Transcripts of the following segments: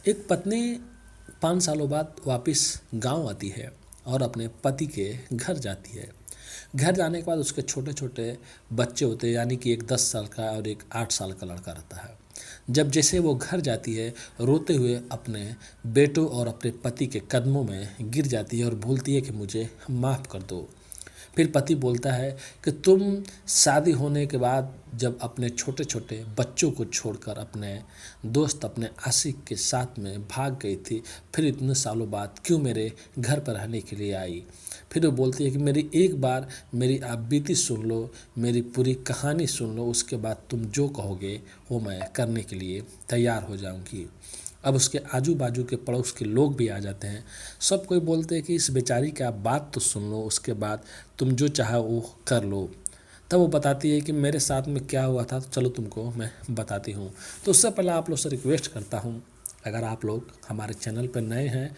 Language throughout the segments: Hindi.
एक पत्नी 5 सालों बाद वापस गांव आती है और अपने पति के घर जाती है। घर जाने के बाद उसके छोटे छोटे बच्चे होते हैं, यानी कि एक 10 साल का और एक 8 साल का लड़का रहता है। जब जैसे वो घर जाती है, रोते हुए अपने बेटों और अपने पति के कदमों में गिर जाती है और बोलती है कि मुझे माफ़ कर दो। फिर पति बोलता है कि तुम शादी होने के बाद जब अपने छोटे छोटे बच्चों को छोड़कर अपने दोस्त अपने आशिक के साथ में भाग गई थी, फिर इतने सालों बाद क्यों मेरे घर पर रहने के लिए आई। फिर वो बोलती है कि मेरी एक बार मेरी आप बीती सुन लो, मेरी पूरी कहानी सुन लो, उसके बाद तुम जो कहोगे वो मैं करने के लिए तैयार हो जाऊंगी। अब उसके आजू बाजू के पड़ोस के लोग भी आ जाते हैं। सब कोई बोलते हैं कि इस बेचारी की आप बात तो सुन लो, उसके बाद तुम जो चाहो वो कर लो। तब वो बताती है कि मेरे साथ में क्या हुआ था, तो चलो तुमको मैं बताती हूँ। तो उससे पहले आप लोग से रिक्वेस्ट करता हूँ, अगर आप लोग हमारे चैनल पर नए हैं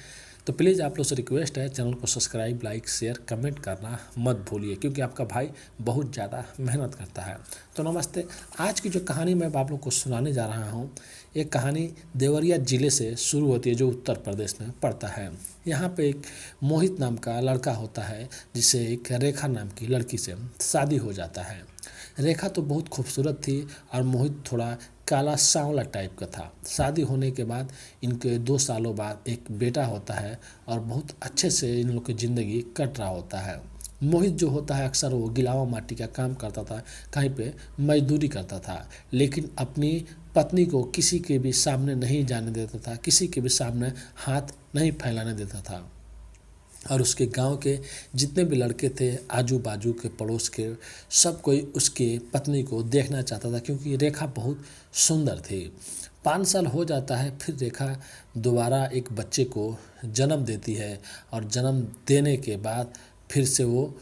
तो प्लीज़ आप लोग से रिक्वेस्ट है, चैनल को सब्सक्राइब, लाइक, शेयर, कमेंट करना मत भूलिए, क्योंकि आपका भाई बहुत ज़्यादा मेहनत करता है। तो नमस्ते। आज की जो कहानी मैं आप लोग को सुनाने जा रहा हूँ, ये कहानी देवरिया ज़िले से शुरू होती है, जो उत्तर प्रदेश में पड़ता है। यहाँ पे एक मोहित नाम का लड़का होता है, जिसे एक रेखा नाम की लड़की से शादी हो जाता है। रेखा तो बहुत खूबसूरत थी और मोहित थोड़ा काला सांवला टाइप का था। शादी होने के बाद इनके 2 सालों बाद एक बेटा होता है और बहुत अच्छे से इन लोग की ज़िंदगी कट रहा होता है। मोहित जो होता है अक्सर वो गिलावा माटी का काम करता था, कहीं पे मजदूरी करता था, लेकिन अपनी पत्नी को किसी के भी सामने नहीं जाने देता था, किसी के भी सामने हाथ नहीं फैलाने देता था। और उसके गांव के जितने भी लड़के थे, आजू बाजू के पड़ोस के, सब कोई उसके पत्नी को देखना चाहता था, क्योंकि रेखा बहुत सुंदर थी। 5 साल हो जाता है, फिर रेखा दोबारा एक बच्चे को जन्म देती है और जन्म देने के बाद फिर से वो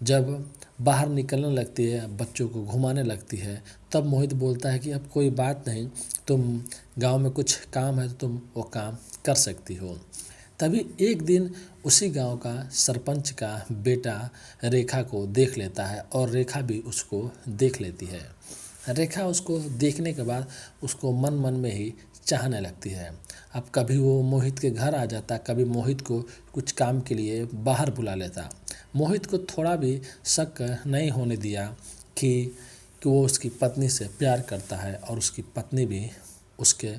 जब बाहर निकलने लगती है, बच्चों को घुमाने लगती है, तब मोहित बोलता है कि अब कोई बात नहीं, तुम गांव में कुछ काम है तो तुम वो काम कर सकती हो। तभी एक दिन उसी गांव का सरपंच का बेटा रेखा को देख लेता है और रेखा भी उसको देख लेती है। रेखा उसको देखने के बाद उसको मन मन में ही चाहने लगती है। अब कभी वो मोहित के घर आ जाता, कभी मोहित को कुछ काम के लिए बाहर बुला लेता। मोहित को थोड़ा भी शक नहीं होने दिया कि वो उसकी पत्नी से प्यार करता है और उसकी पत्नी भी उसके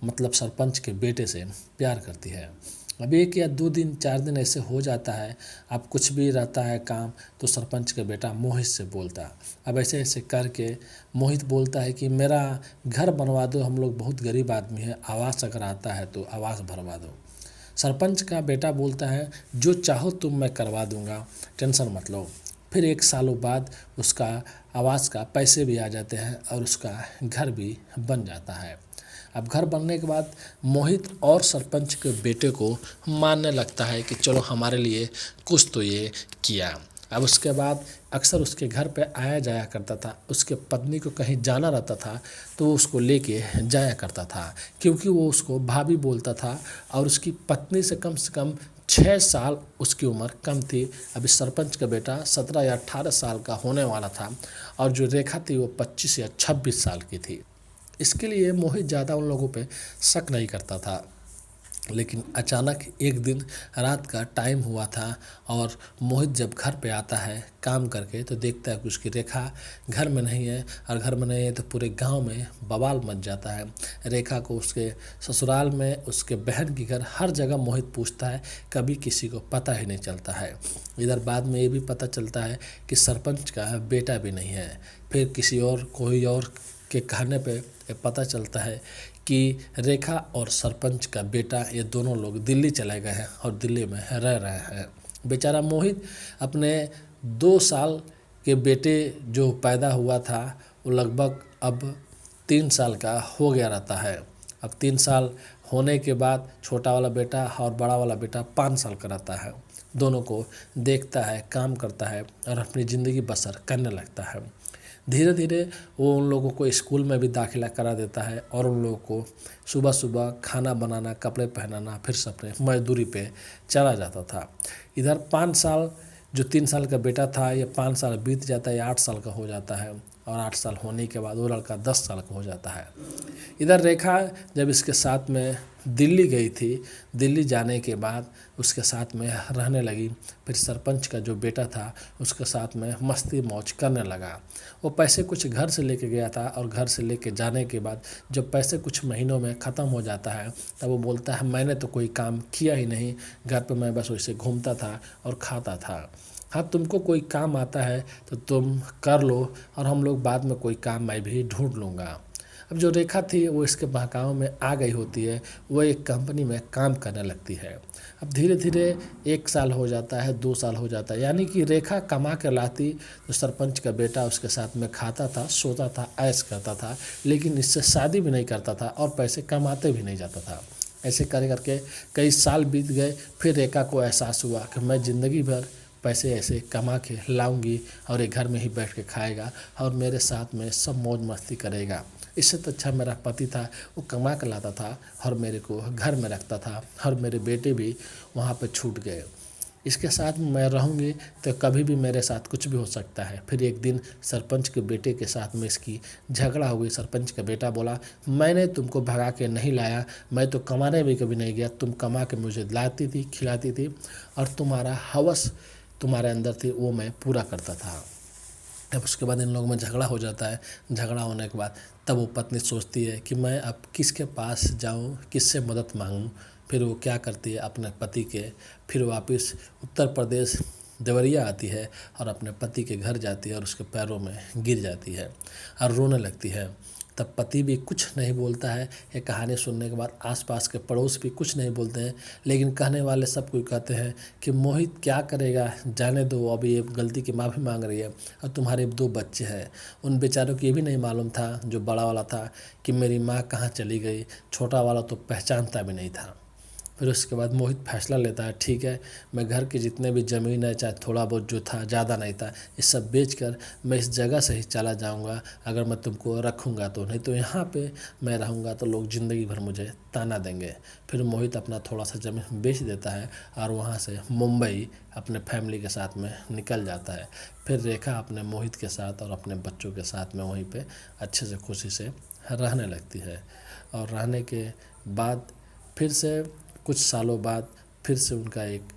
मतलब सरपंच के बेटे से प्यार करती है। अब 1 या 2 दिन 4 दिन ऐसे हो जाता है। अब कुछ भी रहता है काम तो सरपंच का बेटा मोहित से बोलता। अब ऐसे ऐसे करके मोहित बोलता है कि मेरा घर बनवा दो, हम लोग बहुत गरीब आदमी है, आवास अगर आता है तो आवास भरवा दो। सरपंच का बेटा बोलता है जो चाहो तुम मैं करवा दूंगा, टेंशन मत लो। फिर 1 सालों बाद उसका आवास का पैसे भी आ जाते हैं और उसका घर भी बन जाता है। अब घर बनने के बाद मोहित और सरपंच के बेटे को मानने लगता है कि चलो हमारे लिए कुछ तो ये किया। अब उसके बाद अक्सर उसके घर पे आया जाया करता था। उसके पत्नी को कहीं जाना रहता था तो वो उसको लेके जाया करता था, क्योंकि वो उसको भाभी बोलता था और उसकी पत्नी से कम 6 साल उसकी उम्र कम थी। अभी सरपंच का बेटा 17 या 18 साल का होने वाला था और जो रेखा थी वो 25 या 26 साल की थी। इसके लिए मोहित ज़्यादा उन लोगों पे शक नहीं करता था। लेकिन अचानक एक दिन रात का टाइम हुआ था और मोहित जब घर पे आता है काम करके तो देखता है कि उसकी रेखा घर में नहीं है, और घर में नहीं है तो पूरे गांव में बवाल मच जाता है। रेखा को उसके ससुराल में, उसके बहन के घर, हर जगह मोहित पूछता है, कभी किसी को पता ही नहीं चलता है। इधर बाद में ये भी पता चलता है कि सरपंच का बेटा भी नहीं है। फिर किसी और कोई और के कहने पे पता चलता है कि रेखा और सरपंच का बेटा ये दोनों लोग दिल्ली चले गए हैं और दिल्ली में रह रहे हैं। बेचारा मोहित अपने 2 साल के बेटे जो पैदा हुआ था वो लगभग अब 3 साल का हो गया रहता है। अब 3 साल होने के बाद छोटा वाला बेटा और बड़ा वाला बेटा 5 साल का रहता है। दोनों को देखता है, काम करता है और अपनी ज़िंदगी बसर करने लगता है। धीरे धीरे वो उन लोगों को स्कूल में भी दाखिला करा देता है और उन लोगों को सुबह सुबह खाना बनाना, कपड़े पहनाना, फिर से अपने मजदूरी पे चला जाता था। इधर 5 साल, जो 3 साल का बेटा था, ये 5 साल बीत जाता है, 8 साल का हो जाता है। और 8 साल होने के बाद वो लड़का 10 साल का हो जाता है। इधर रेखा जब इसके साथ में दिल्ली गई थी, दिल्ली जाने के बाद उसके साथ में रहने लगी। फिर सरपंच का जो बेटा था उसके साथ में मस्ती मौज करने लगा। वो पैसे कुछ घर से लेके गया था और घर से लेके जाने के बाद जब पैसे कुछ महीनों में ख़त्म हो जाता है तब वो बोलता है मैंने तो कोई काम किया ही नहीं, घर पे मैं बस वैसे घूमता था और खाता था। हाँ, तुमको कोई काम आता है तो तुम कर लो और हम लोग बाद में कोई काम मैं भी ढूंढ लूँगा। अब जो रेखा थी वो इसके बहकावे में आ गई होती है, वो एक कंपनी में काम करने लगती है। अब धीरे धीरे 1 साल हो जाता है, 2 साल हो जाता है, यानी कि रेखा कमा के लाती तो सरपंच का बेटा उसके साथ में खाता था, सोता था, ऐश करता था, लेकिन इससे शादी भी नहीं करता था और पैसे कमाते भी नहीं जाता था। ऐसे कर करके कई साल बीत गए। फिर रेखा को एहसास हुआ कि मैं ज़िंदगी भर पैसे ऐसे कमा के लाऊंगी और एक घर में ही बैठ के खाएगा और मेरे साथ में सब मौज मस्ती करेगा। इससे तो अच्छा मेरा पति था, वो कमा के लाता था और मेरे को घर में रखता था और मेरे बेटे भी वहाँ पे छूट गए। इसके साथ मैं रहूँगी तो कभी भी मेरे साथ कुछ भी हो सकता है। फिर एक दिन सरपंच के बेटे के साथ में इसकी झगड़ा हो गई। सरपंच का बेटा बोला मैंने तुमको भगा के नहीं लाया, मैं तो कमाने भी कभी नहीं गया, तुम कमा के मुझे लाती थी, खिलाती थी और तुम्हारा हवस तुम्हारे अंदर थी वो मैं पूरा करता था। अब उसके बाद इन लोगों में झगड़ा हो जाता है। झगड़ा होने के बाद तब वो पत्नी सोचती है कि मैं अब किसके पास जाऊं, किससे मदद मांगूं। फिर वो क्या करती है अपने पति के फिर वापस उत्तर प्रदेश देवरिया आती है और अपने पति के घर जाती है और उसके पैरों में गिर जाती है और रोने लगती है। तब पति भी कुछ नहीं बोलता है। ये कहानी सुनने के बाद आसपास के पड़ोस भी कुछ नहीं बोलते हैं, लेकिन कहने वाले सब कोई कहते हैं कि मोहित क्या करेगा, जाने दो, अभी ये गलती की माफ़ी मांग रही है और तुम्हारे 2 बच्चे हैं। उन बेचारों को ये भी नहीं मालूम था, जो बड़ा वाला था, कि मेरी माँ कहाँ चली गई, छोटा वाला तो पहचानता भी नहीं था। फिर उसके बाद मोहित फैसला लेता है ठीक है, मैं घर की जितने भी ज़मीन है, चाहे थोड़ा बहुत जो था, ज़्यादा नहीं था, ये सब बेचकर मैं इस जगह से ही चला जाऊंगा अगर मैं तुमको रखूंगा तो, नहीं तो यहाँ पे मैं रहूंगा तो लोग ज़िंदगी भर मुझे ताना देंगे। फिर मोहित अपना थोड़ा सा ज़मीन बेच देता है और वहाँ से मुंबई अपने फैमिली के साथ में निकल जाता है। फिर रेखा अपने मोहित के साथ और अपने बच्चों के साथ में वहीं पर अच्छे से खुशी से रहने लगती है। और रहने के बाद फिर से कुछ सालों बाद फिर से उनका एक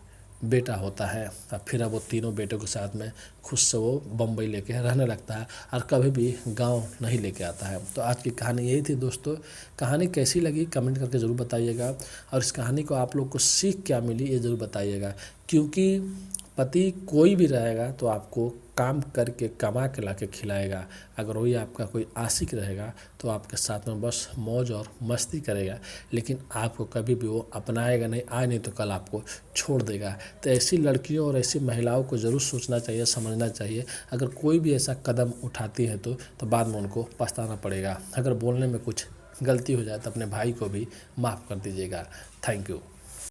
बेटा होता है और फिर अब वो तीनों बेटों के साथ में खुद से वो बम्बई लेके रहने लगता है और कभी भी गांव नहीं लेके आता है। तो आज की कहानी यही थी दोस्तों। कहानी कैसी लगी कमेंट करके ज़रूर बताइएगा और इस कहानी को आप लोग को सीख क्या मिली ये ज़रूर बताइएगा, क्योंकि पति कोई भी रहेगा तो आपको काम करके कमा के ला के खिलाएगा। अगर वही आपका कोई आशिक रहेगा तो आपके साथ में बस मौज और मस्ती करेगा, लेकिन आपको कभी भी वो अपनाएगा नहीं, आज नहीं तो कल आपको छोड़ देगा। तो ऐसी लड़कियों और ऐसी महिलाओं को ज़रूर सोचना चाहिए, समझना चाहिए। अगर कोई भी ऐसा कदम उठाती है तो बाद में उनको पछताना पड़ेगा। अगर बोलने में कुछ गलती हो जाए तो अपने भाई को भी माफ़ कर दीजिएगा। Thank you.